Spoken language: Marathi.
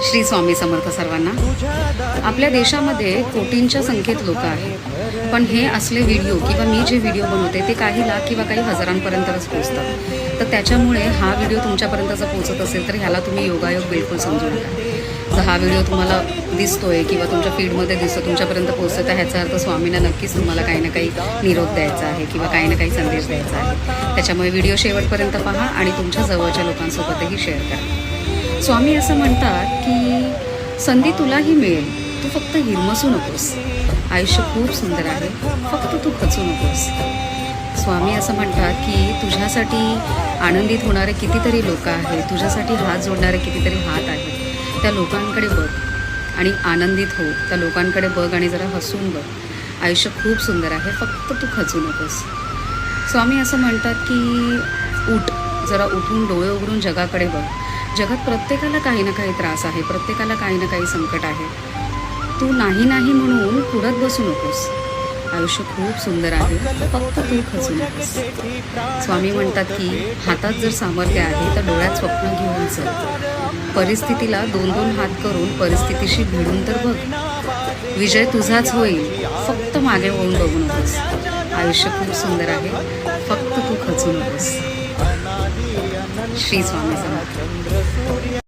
श्री स्वामी समर्थ सर्वांना। आपल्या देशामध्ये कोटींच्या संख्येत लोक आहेत, पण हे असले व्हिडिओ किंवा मी जे व्हिडिओ बनवते ते काही लाख किंवा काही हजारांपर्यंतच पोहोचतात। तर त्याच्यामुळे हा व्हिडिओ तुमच्यापर्यंत जर पोहोचत असेल तर ह्याला तुम्ही योगायोग बिलकुल समजू नका। जर हा व्हिडिओ तुम्हाला दिसतोय किंवा तुमच्या फीडमध्ये दिसतो, तुमच्यापर्यंत पोहोचतो, तर ह्याचा अर्थ स्वामींना नक्कीच तुम्हाला काही ना काही निरोप द्यायचा आहे किंवा काही ना काही संदेश द्यायचा आहे। त्याच्यामुळे व्हिडिओ शेवटपर्यंत पहा आणि तुमच्या जवळच्या लोकांसोबतही शेअर करा। स्वामी असं म्हणतात की संधी तुलाही मिळेल, तू फक्त हिरमसू नकोस। आयुष्य खूप सुंदर आहे, फक्त तू खचू नकोस। स्वामी असं म्हणतात की तुझ्यासाठी आनंदित होणारे कितीतरी लोक आहेत, तुझ्यासाठी हात जोडणारे कितीतरी हात आहेत, त्या लोकांकडे बघ आणि आनंदित हो। त्या लोकांकडे बघ आणि जरा हसून बघ। आयुष्य खूप सुंदर आहे, फक्त तू खचू नकोस। स्वामी असं म्हणतात की उठ, जरा उठून डोळे उघडून जगाकडे बघ। जगात प्रत्येकाला काही ना काही त्रास आहे, प्रत्येकाला काही ना काही संकट आहे। तू नाही नाही म्हणून कुढत बसू नकोस। आयुष्य खूप सुंदर आहे, फक्त तू खचू नकोस। स्वामी म्हणतात की हातात जर सामर्थ्य आहे तर डोळ्यात स्वप्न घेऊन चल। परिस्थितीला दोन दोन हात करून परिस्थितीशी भिडून तर बघ। विजय तुझाच होईल, फक्त मागे वळून बघू नकोस। आयुष्य खूप सुंदर आहे, फक्त तू खचू नकोस। श्री स्वामी समर्थ।